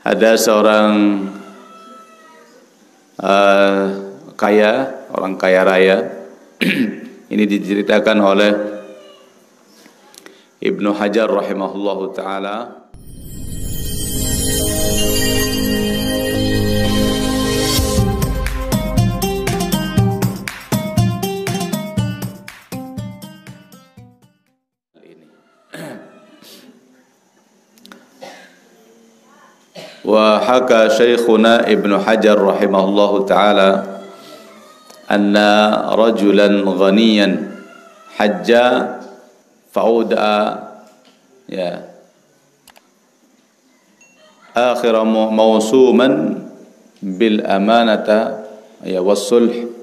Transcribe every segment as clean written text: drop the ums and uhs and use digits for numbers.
Ada seorang orang kaya raya. Ini diceritakan oleh Ibnu Hajar rahimahullahu taala. Wa haka Syekhuna Ibnu Hajar rahimahullahu taala anna rajulan ghaniyan hajja fa'uda akhir mawsuman bil amanata was sulh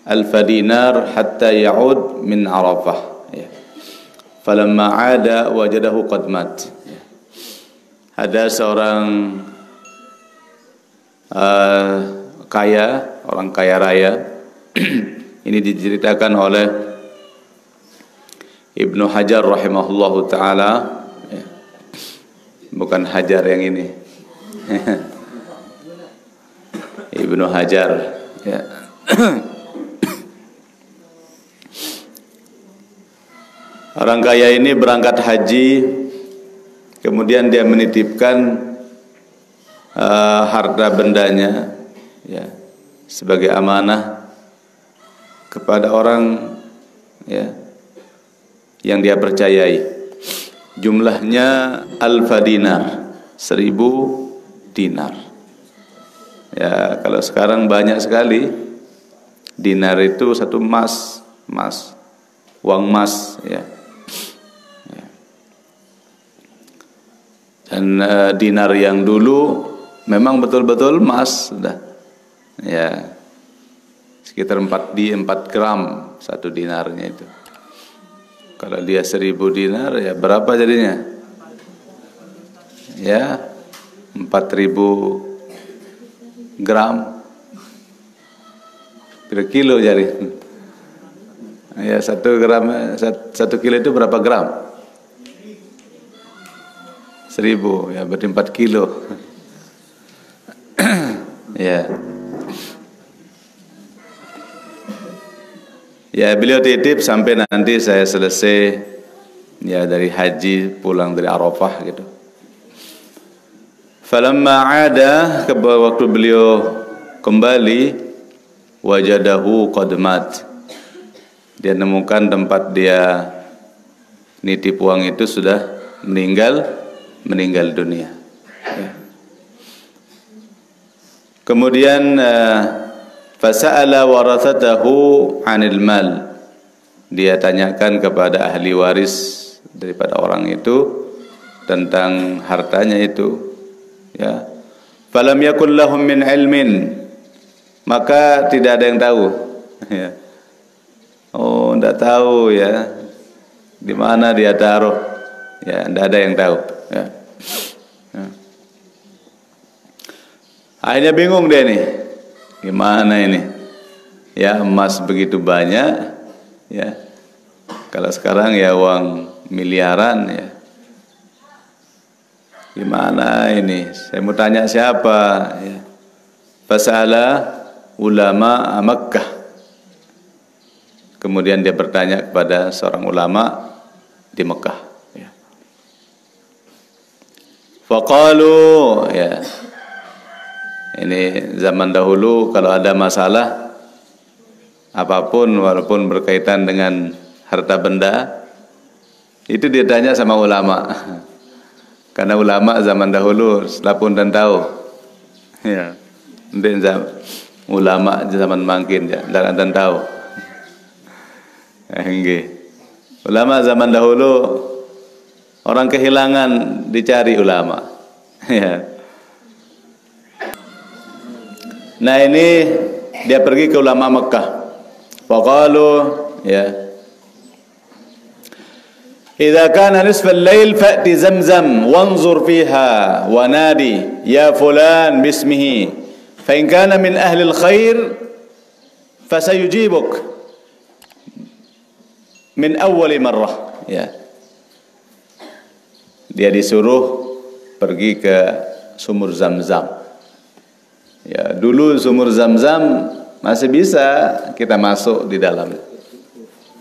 alf dinar hatta ya'ud min Arafah falamma 'ada wajadahu qad mat. Ada seorang orang kaya raya. Ini diceritakan oleh Ibnu Hajar rahimahullahu taala, bukan Hajar yang ini. Ibnu Hajar, ya. Orang kaya ini berangkat haji, kemudian dia menitipkan harta bendanya sebagai amanah kepada orang yang dia percayai. Jumlahnya alfa dinar, 1000 dinar. Ya, kalau sekarang banyak sekali. Dinar itu satu emas, uang emas, ya. Dan dinar yang dulu memang betul-betul emas, sudah, ya, sekitar 4 gram satu dinarnya itu. Kalau dia 1000 dinar, ya berapa jadinya? Ya, 4000 gram per kilo jadi. Ya, 1 kilo itu berapa gram? 1000, ya berarti 4 kilo. Ya. Ya, beliau titip sampai nanti saya selesai ya dari haji, pulang dari Arafah gitu. Falamma 'ada, waktu beliau kembali, wajadahu qad mat. Dia nemukan tempat dia nitip uang itu sudah meninggal dunia. Kemudian fasa'ala warathatahu 'anil mal. Dia tanyakan kepada ahli waris daripada orang itu tentang hartanya itu, ya. Falam yakul lahum min ilmin. Maka tidak ada yang tahu, ya. Oh, enggak tahu ya di mana dia taruh. Ya, tidak ada yang tahu. Ya. Ya. Akhirnya bingung dia nih, gimana ini? Ya, emas begitu banyak, ya. Kalau sekarang ya uang miliaran, ya. Gimana ini? Saya mau tanya siapa? Ya. Fasala ulama Makkah. Kemudian dia bertanya kepada seorang ulama di Mekah. Faqalu, ya. Ini zaman dahulu kalau ada masalah apapun walaupun berkaitan dengan harta benda itu dia tanya sama ulama. Karena ulama zaman dahulu selapun dan tahu. Ya. Ulama zaman makin ya, dan tahu. Ulama zaman dahulu orang kehilangan dicari ulama. Ya. Nah, ini dia pergi ke ulama Mekah. Faqalu, ya. Idza kana nisfa al-lail fa'ti Zamzam wanzur fiha wa nadi ya fulan bismihi fa in kana min ahli al-khair fasayujibuk min awwal marrah. Ya. Dia disuruh pergi ke sumur Zam-Zam. Ya, dulu sumur Zam-Zam masih bisa kita masuk di dalam.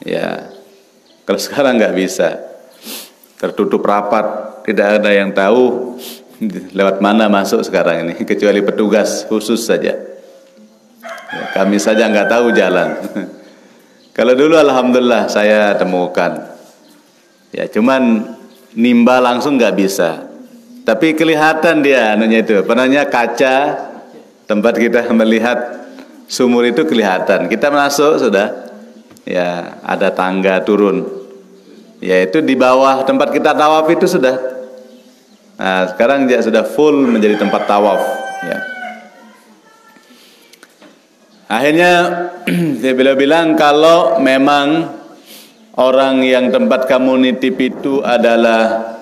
Ya, kalau sekarang nggak bisa, tertutup rapat, tidak ada yang tahu lewat mana masuk sekarang ini, kecuali petugas khusus saja. Ya, kami saja nggak tahu jalan. Kalau dulu alhamdulillah saya temukan. Ya, cuman nimba langsung nggak bisa. Tapi kelihatan dia anunya itu, pernahnya kaca tempat kita melihat sumur itu kelihatan. Kita masuk sudah, ya ada tangga turun. Ya itu di bawah tempat kita tawaf itu sudah. Nah sekarang dia sudah full menjadi tempat tawaf. Ya. Akhirnya dia bilang kalau memang orang yang tempat kamu nitip itu adalah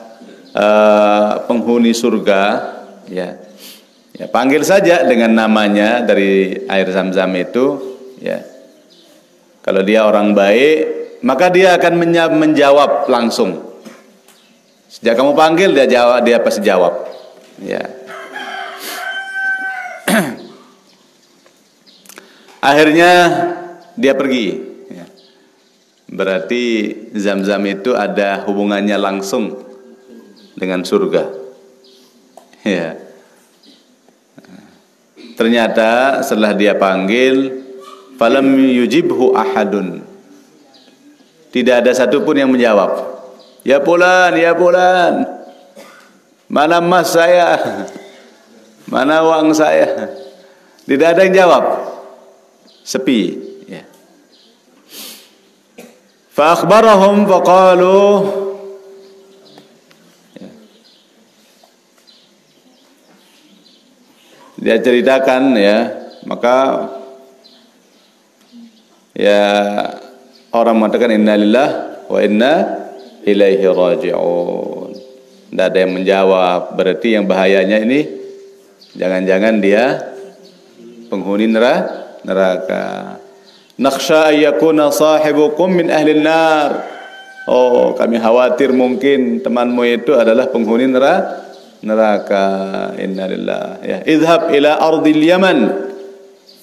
penghuni surga, ya, ya panggil saja dengan namanya dari air Zam-Zam itu, ya. Kalau dia orang baik, maka dia akan menjawab langsung. Sejak kamu panggil dia jawab, dia pasti jawab, ya. Akhirnya dia pergi. Ya. Berarti Zam-Zam itu ada hubungannya langsung dengan surga. Ya. Ternyata setelah dia panggil, falam yujibhu ahadun. Tidak ada satupun yang menjawab. Ya fulan, ya fulan. Mana emas saya? Mana uang saya? Tidak ada yang jawab. Sepi, ya. Fa akhbarahum faqalu, ya. Dia ceritakan, ya, maka ya orang mengatakan innalillah wa inna ilaihi raji'un. Tidak ada yang menjawab. Berarti yang bahayanya ini jangan-jangan dia penghuni neraka. Nakhsha ayyakuna sahibukum min ahli nar. Oh, kami khawatir mungkin temanmu itu adalah penghuni neraka. Innalillah. Ya, idhab ila ardil Yaman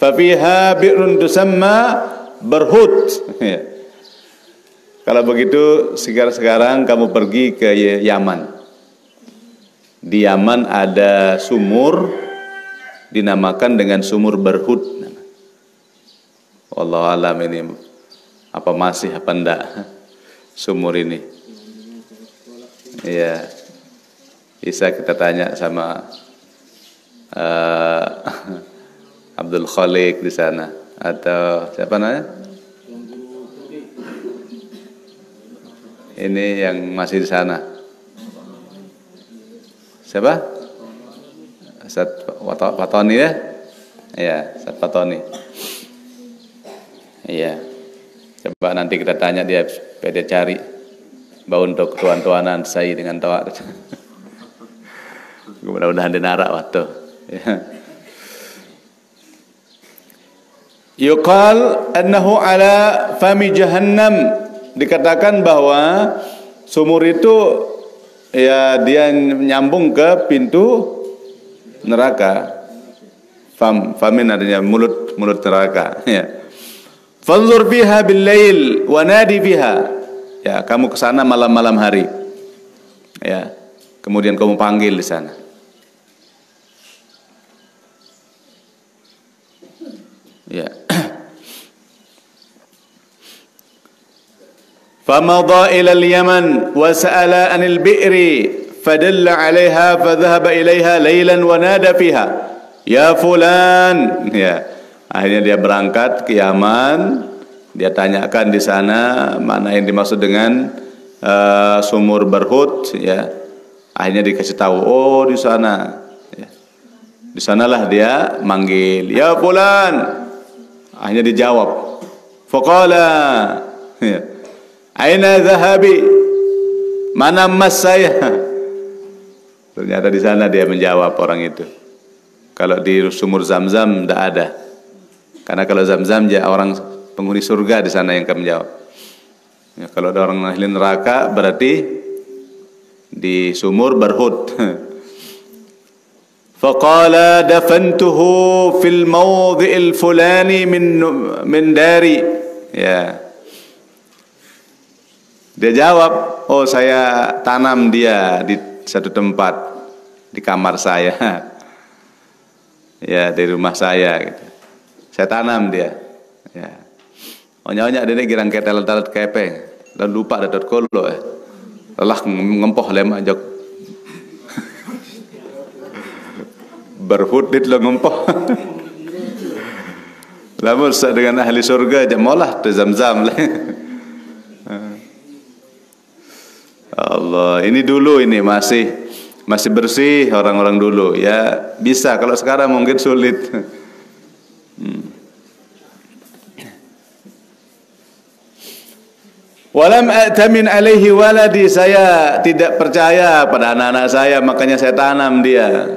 fa fiha bi'run tusamma Barhut. Ya. Kalau begitu sekarang kamu pergi ke Yaman. Di Yaman ada sumur dinamakan dengan sumur Barhut. Wallahu alam ini apa masih apa enggak sumur ini. Iya. Bisa kita tanya sama Abdul Khaliq di sana atau siapa namanya? Ini yang masih di sana. Siapa? Ustaz Fatoni ya? Iya, Ustaz Fatoni. Iya. Coba nanti kita tanya dia, supaya dia cari bau untuk tuan-tuanan saya dengan tawa. Mudah-mudahan dia narak waktu. Ya. Yuqal annahu ala fami jahannam. Dikatakan bahwa sumur itu ya dia nyambung ke pintu neraka. Famin artinya mulut neraka. Ya. Fanzur biha bil lail wa nadi biha. Ya, kamu ke sana malam-malam hari. Ya. Kemudian kamu panggil di sana. Ya. Famadha ila al-Yaman wa sa'ala 'anil bi'ri fadalla 'alayha fadhahaba ilayha laylan wa nada fiha ya fulan. Ya. Akhirnya dia berangkat ke Yaman, dia tanyakan di sana mana yang dimaksud dengan sumur Barhut, ya. Akhirnya dikasih tahu, oh di sana. Ya. Di sanalah dia manggil, ya fulan. Akhirnya dijawab, faqala, ya. Aina dhahabi? Mana emas saya? Ternyata di sana dia menjawab orang itu. Kalau di sumur Zam-Zam tidak ada. Karena kalau Zam-Zam ya orang penghuni surga di sana yang akan menjawab. Ya, kalau ada orang ahli neraka berarti di sumur Barhut. faqala dafantuhu fil mawdhi'il fulani min dari. Ya. Dia jawab, oh saya tanam dia di satu tempat di kamar saya. Ya, di rumah saya gitu. Saya tanam dia. Ya. Onya-onya dia girang ketelat-telat kepeng. Dan lupa dapat kolo ya. Lelah ngempoh lemak jok. Berhudit lo ngempoh. Lamun dengan ahli surga aja molah tu Zam-Zam lah. Allah, ini dulu ini masih bersih orang-orang dulu ya, bisa. Kalau sekarang mungkin sulit. Walam a'tamin alaihi waladi, saya tidak percaya pada anak-anak saya, makanya saya tanam dia.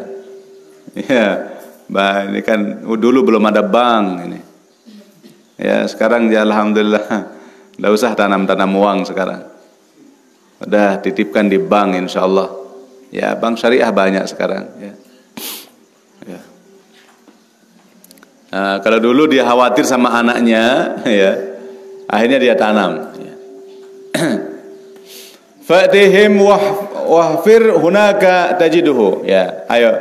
Ya, bah ini kan dulu belum ada bank ini. Ya, sekarang ya alhamdulillah enggak usah tanam-tanam uang sekarang. Udah titipkan di bank insyaallah. Ya, bank syariah banyak sekarang ya. Ya. Nah, kalau dulu dia khawatir sama anaknya ya, akhirnya dia tanam ya. Fatihim wahfir hunaka tajiduhu, ya, ayo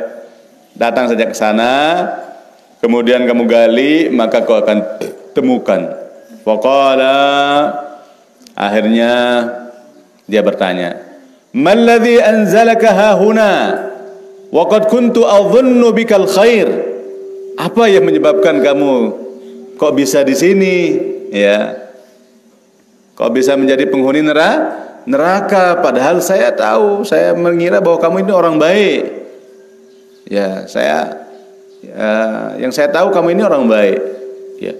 datang saja ke sana, kemudian kamu gali, maka kau akan temukan. Faqala, akhirnya dia bertanya, "Malladzi anzalaka hahuna wa qad kuntu adhunnu bikal khair?" Apa yang menyebabkan kamu kok bisa di sini, ya? Kok bisa menjadi penghuni neraka, padahal saya tahu, saya mengira bahwa kamu ini orang baik. Ya, yang saya tahu kamu ini orang baik. Ya.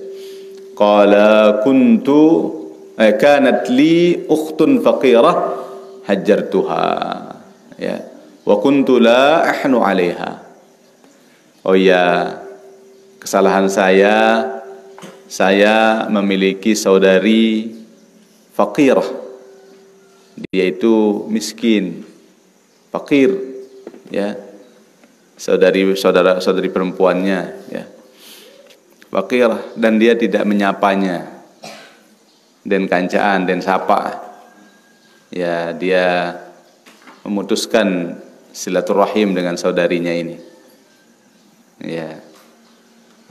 Qala kuntu kanat li ukhtun faqirah hajjartuha. Ya. Wa kuntu la ahnu 'alaiha. Oh ya, kesalahan saya memiliki saudari faqirah. Dia itu miskin, fakir, ya. Saudari perempuannya, ya. Faqirah, dan dia tidak menyapanya. Dan kancaan dan sapa. Ya, dia memutuskan silaturahim dengan saudarinya ini. Ya.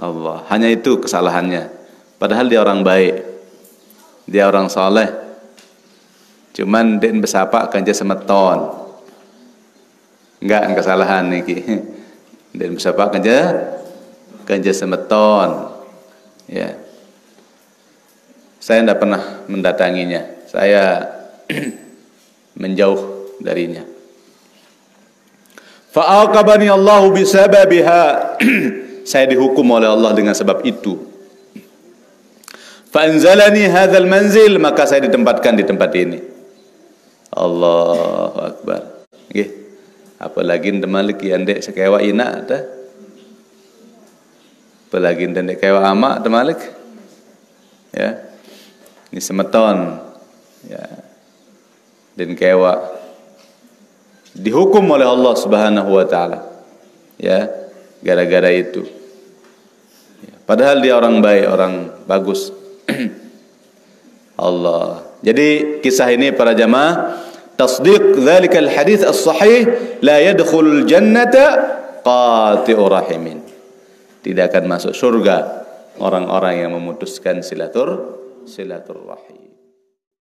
Allah, hanya itu kesalahannya. Padahal dia orang baik. Dia orang saleh. Cuman den besapa kanja semeton. Enggak kesalahan niki. Den besapa kanja semeton. Ya. Saya tidak pernah mendatanginya. Saya menjauh darinya. Fa'aqabani Allahu bisababiha. Saya dihukum oleh Allah dengan sebab itu. Fa'anzalani hadzal manzil, maka saya ditempatkan di tempat ini. Allahu akbar. Nggih. Apalagi ndemalik ki andek sekewa ina ta. Apalagi ndek kewa ama temalik. Ya. Ini semeton. Ya. Dan kewa dihukum oleh Allah Subhanahu wa taala. Ya, gara-gara itu. Ya. Padahal dia orang baik, orang bagus. Allah. Jadi kisah ini para jamaah, tasdiq dzalikal hadits as-sahih, la yadkhulul jannata qati'ur rahimin. Tidak akan masuk surga orang-orang yang memutuskan silaturahim.